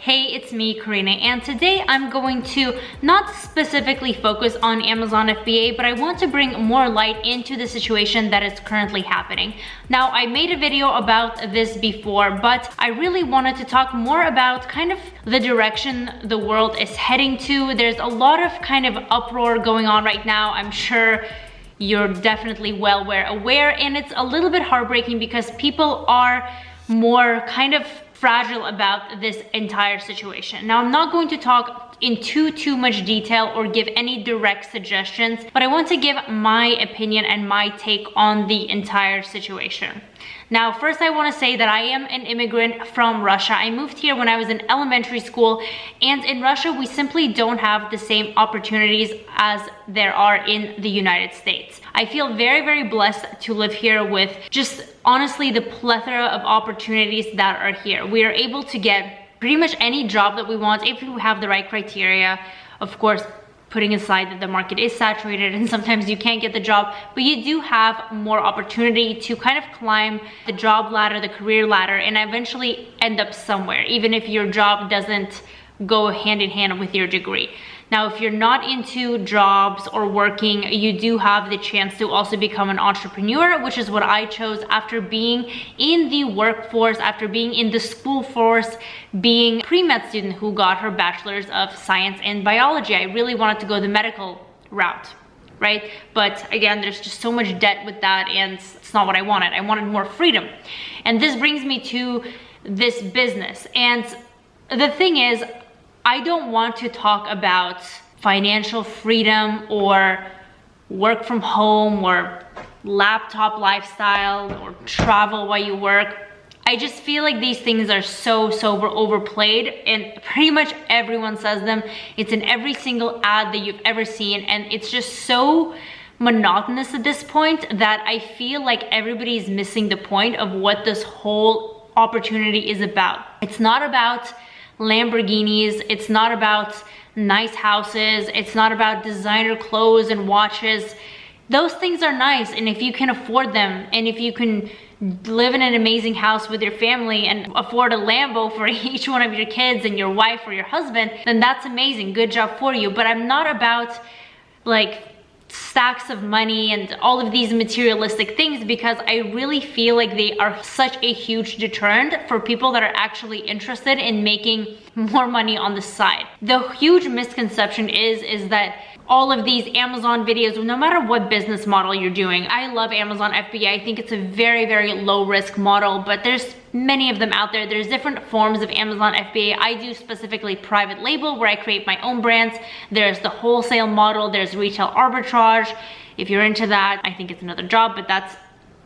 Hey, it's me, Karina, and today I'm going to not specifically focus on Amazon FBA, but I want to bring more light into the situation that is currently happening. Now, I made a video about this before, but I really wanted to talk more about kind of the direction the world is heading to. There's a lot of kind of uproar going on right now. I'm sure you're definitely well aware, and it's a little bit heartbreaking because people are more kind of fragile about this entire situation. Now, I'm not going to talk in too much detail or give any direct suggestions, but I want to give my opinion and my take on the entire situation. Now, first I want to say that I am an immigrant from Russia. I moved here when I was in elementary school, and in Russia we simply don't have the same opportunities as there are in the United States. I feel very blessed to live here with just honestly the plethora of opportunities that are here. We are able to get pretty much any job that we want if we have the right criteria. Of course, putting aside that the market is saturated and sometimes you can't get the job, but you do have more opportunity to kind of climb the job ladder, the career ladder, and eventually end up somewhere, even if your job doesn't go hand in hand with your degree. Now, if you're not into jobs or working, you do have the chance to also become an entrepreneur, which is what I chose after being in the workforce, after being in the school force, being a pre-med student who got her bachelor's of science in biology. I really wanted to go the medical route, right? But again, there's just so much debt with that, and it's not what I wanted. I wanted more freedom. And this brings me to this business. And the thing is, I don't want to talk about financial freedom or work from home or laptop lifestyle or travel while you work. I just feel like these things are so overplayed, and pretty much everyone says them. It's in every single ad that you've ever seen, and it's just so monotonous at this point that I feel like everybody's missing the point of what this whole opportunity is about. It's not about Lamborghinis, it's not about nice houses, it's not about designer clothes and watches. Those things are nice, and if you can afford them, and if you can live in an amazing house with your family and afford a Lambo for each one of your kids and your wife or your husband, then that's amazing, good job for you. But I'm not about like stacks of money and all of these materialistic things, because I really feel like they are such a huge deterrent for people that are actually interested in making more money on the side. The huge misconception is that all of these Amazon videos, no matter what business model you're doing, I love Amazon FBA. I think it's a very low risk model, but there's many of them out there. There's different forms of Amazon FBA. I do specifically private label, where I create my own brands. There's the wholesale model, there's retail arbitrage. If you're into that, I think it's another job, but that's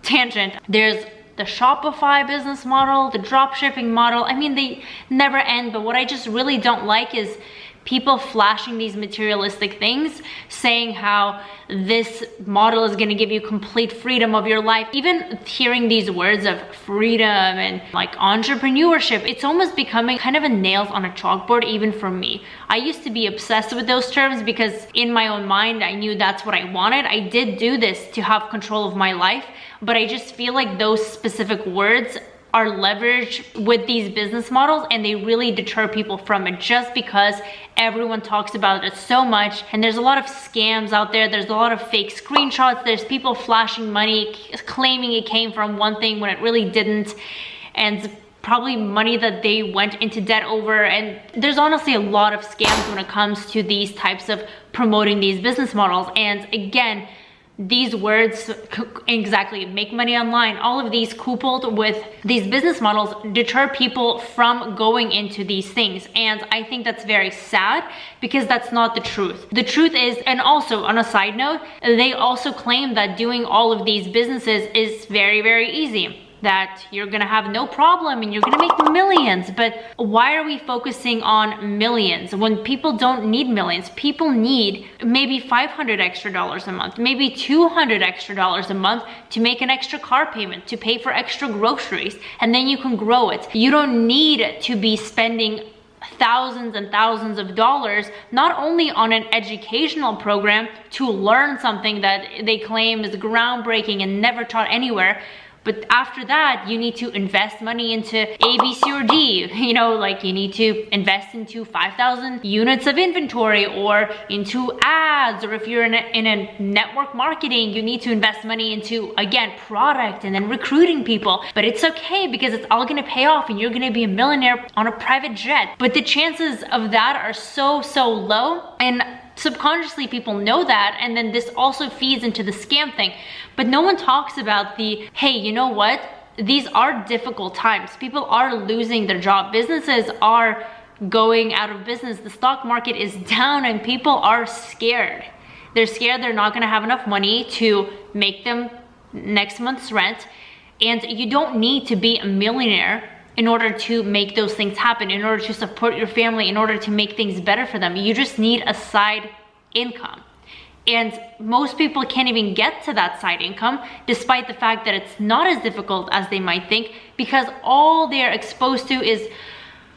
tangent. There's the Shopify business model, the drop shipping model. I mean, they never end, but what I just really don't like is people flashing these materialistic things, saying how this model is going to give you complete freedom of your life. Even hearing these words of freedom and like entrepreneurship, it's almost becoming kind of a nails on a chalkboard even for me. I used to be obsessed with those terms because in my own mind, I knew that's what I wanted. I did do this to have control of my life, but I just feel like those specific words are leveraged with these business models, and they really deter people from it just because everyone talks about it so much. And there's a lot of scams out there. There's a lot of fake screenshots. There's people flashing money, claiming it came from one thing when it really didn't, and probably money that they went into debt over. And there's honestly a lot of scams when it comes to these types of promoting these business models. And again, these words, exactly, make money online, all of these coupled with these business models deter people from going into these things. And I think that's very sad, because that's not the truth. The truth is, and also on a side note, they also claim that doing all of these businesses is very easy, that you're gonna have no problem and you're gonna make millions. But why are we focusing on millions when people don't need millions? People need maybe $500 extra a month, maybe $200 extra a month to make an extra car payment, to pay for extra groceries, and then you can grow it. You don't need to be spending thousands and thousands of dollars, not only on an educational program to learn something that they claim is groundbreaking and never taught anywhere, But after that, you need to invest money into A, B, C, or D. You know, like you need to invest into 5,000 units of inventory or into ads, or if you're in a network marketing, you need to invest money into, again, product and then recruiting people. But it's okay because it's all gonna pay off and you're gonna be a millionaire on a private jet. But the chances of that are so low, and subconsciously people know that, and then this also feeds into the scam thing. But no one talks about the, hey, you know what? These are difficult times. People are losing their job. Businesses are going out of business. The stock market is down and people are scared. They're scared they're not gonna have enough money to make them next month's rent. And you don't need to be a millionaire in order to make those things happen, in order to support your family, in order to make things better for them. You just need a side income. And most people can't even get to that side income, despite the fact that it's not as difficult as they might think, because all they're exposed to is,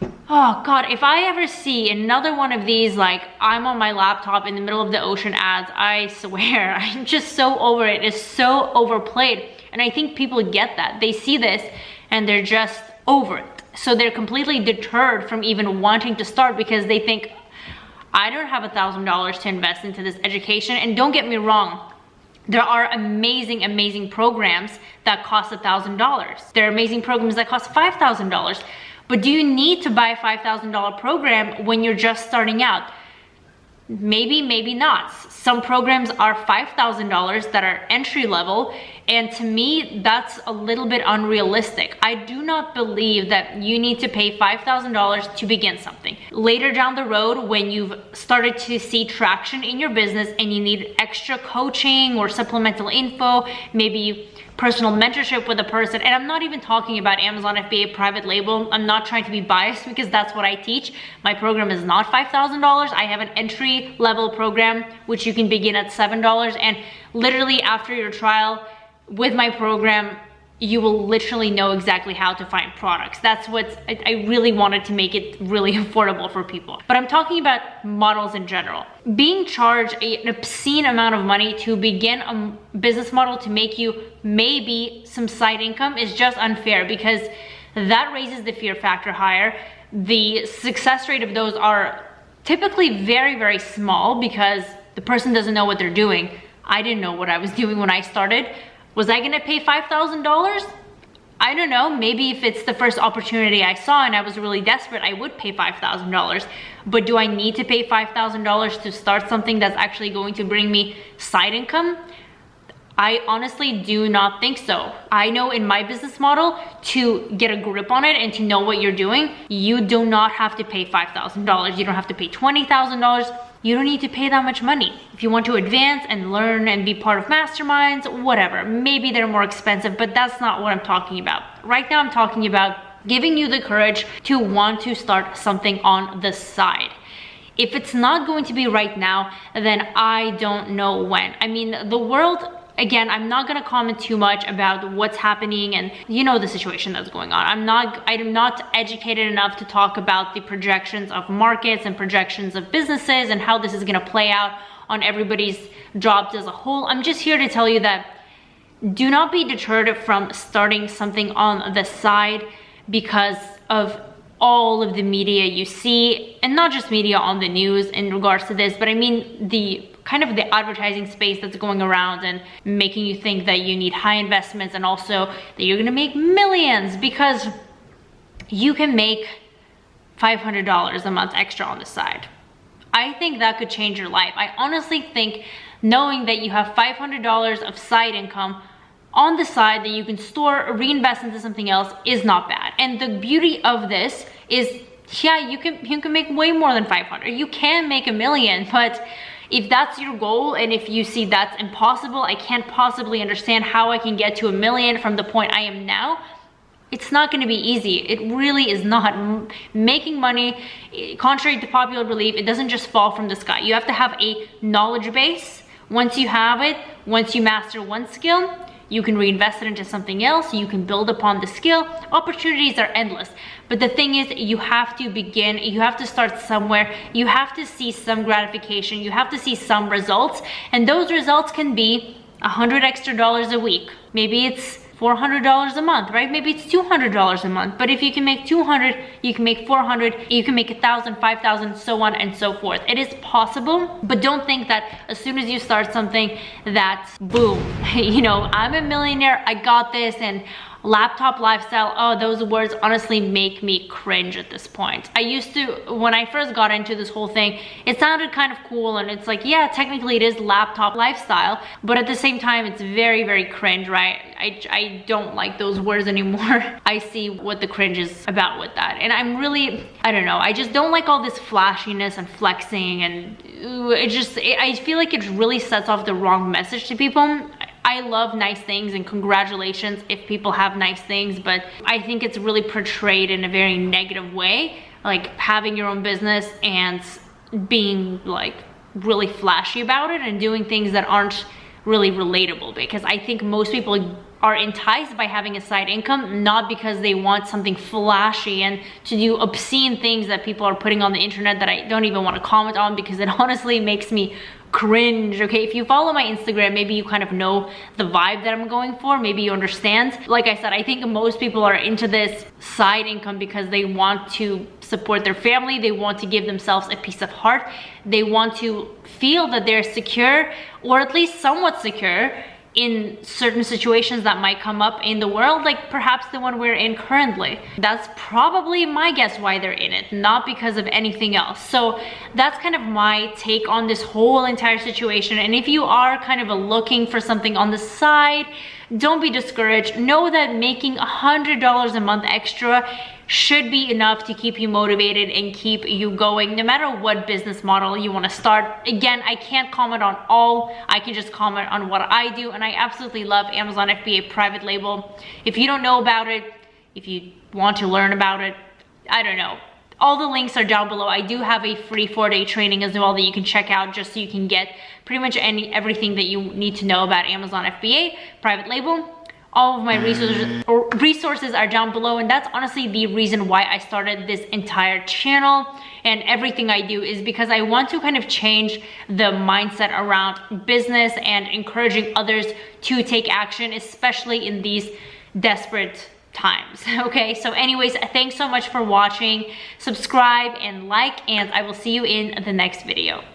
oh God, if I ever see another one of these, like I'm on my laptop in the middle of the ocean ads, I swear, I'm just so over it. It's so overplayed. And I think people get that. They see this and they're just over it. So they're completely deterred from even wanting to start because they think, I don't have $1,000 to invest into this education. And don't get me wrong, there are amazing programs that cost $1,000. There are amazing programs that cost $5,000. But do you need to buy a $5,000 program when you're just starting out? Maybe, maybe not. Some programs are $5,000 that are entry level, and to me, that's a little bit unrealistic. I do not believe that you need to pay $5,000 to begin something. Later down the road, when you've started to see traction in your business and you need extra coaching or supplemental info, maybe personal mentorship with a person, and I'm not even talking about Amazon FBA private label. I'm not trying to be biased because that's what I teach. My program is not $5,000. I have an entry level program, which you can begin at $7. And literally after your trial with my program, you will literally know exactly how to find products. That's what I really wanted to make it really affordable for people. But I'm talking about models in general. Being charged an obscene amount of money to begin a business model to make you maybe some side income is just unfair, because that raises the fear factor higher. The success rate of those are typically very small because the person doesn't know what they're doing. I didn't know what I was doing when I started. Was I gonna pay $5,000? I don't know, maybe if it's the first opportunity I saw and I was really desperate, I would pay $5,000. But do I need to pay $5,000 to start something that's actually going to bring me side income? I honestly do not think so. I know in my business model, to get a grip on it and to know what you're doing, you do not have to pay $5,000. You don't have to pay $20,000. You don't need to pay that much money. If you want to advance and learn and be part of masterminds, whatever, maybe they're more expensive, but that's not what I'm talking about. Right now, I'm talking about giving you the courage to want to start something on the side. If it's not going to be right now, then I don't know when. I mean, the world, again, I'm not gonna comment too much about what's happening, and you know the situation that's going on. I'm not educated enough to talk about the projections of markets and projections of businesses and how this is gonna play out on everybody's jobs as a whole. I'm just here to tell you that do not be deterred from starting something on the side because of all of the media you see, and not just media on the news in regards to this, but I mean the kind of the advertising space that's going around and making you think that you need high investments and also that you're gonna make millions because you can make $500 a month extra on the side. I think that could change your life. I honestly think knowing that you have $500 of side income on the side that you can store or reinvest into something else is not bad. And the beauty of this is, yeah, you can make way more than 500. You can make $1 million, but if that's your goal and if you see that's impossible, I can't possibly understand how I can get to $1 million from the point I am now. It's not going to be easy. It really is not. Making money, contrary to popular belief, it doesn't just fall from the sky. You have to have a knowledge base. Once you have it, once you master one skill, you can reinvest it into something else. You can build upon the skill. Opportunities are endless. But the thing is, you have to begin, you have to start somewhere. You have to see some gratification. You have to see some results. And those results can be $100 extra a week. Maybe it's $400 a month, right? Maybe it's $200 a month, but if you can make 200, you can make 400, you can make 1,000, 5,000, so on and so forth. It is possible, but don't think that as soon as you start something that's boom, you know, I'm a millionaire, I got this, and laptop lifestyle, oh, those words honestly make me cringe at this point. I used to, when I first got into this whole thing, it sounded kind of cool, and it's like, yeah, technically it is laptop lifestyle, but at the same time, it's very, very cringe, right? I don't like those words anymore. I see what the cringe is about with that, and I'm really, I don't know, I just don't like all this flashiness and flexing, and I feel like it really sets off the wrong message to people. I love nice things, and congratulations if people have nice things, but I think it's really portrayed in a very negative way, like having your own business and being like really flashy about it and doing things that aren't really relatable, because I think most people are enticed by having a side income, not because they want something flashy and to do obscene things that people are putting on the internet that I don't even want to comment on, because it honestly makes me cringe. Okay, if you follow my Instagram, maybe you kind of know the vibe that I'm going for, maybe you understand. Like I said, I think most people are into this side income because they want to support their family, they want to give themselves a piece of heart, they want to feel that they're secure, or at least somewhat secure, in certain situations that might come up in the world, like perhaps the one we're in currently. That's probably my guess why they're in it, not because of anything else. So that's kind of my take on this whole entire situation. And if you are kind of looking for something on the side, don't be discouraged. Know that making $100 a month extra should be enough to keep you motivated and keep you going, no matter what business model you want to start. Again, I can't comment on all, I can just comment on what I do, and I absolutely love Amazon FBA private label. If you don't know about it, if you want to learn about it, I don't know, all the links are down below. I do have a free 4-day training as well that you can check out, just so you can get pretty much everything that you need to know about Amazon FBA private label. All of my resources are down below, and that's honestly the reason why I started this entire channel, and everything I do is because I want to kind of change the mindset around business and encouraging others to take action, especially in these desperate times. Okay, so anyways, thanks so much for watching. Subscribe and like, and I will see you in the next video.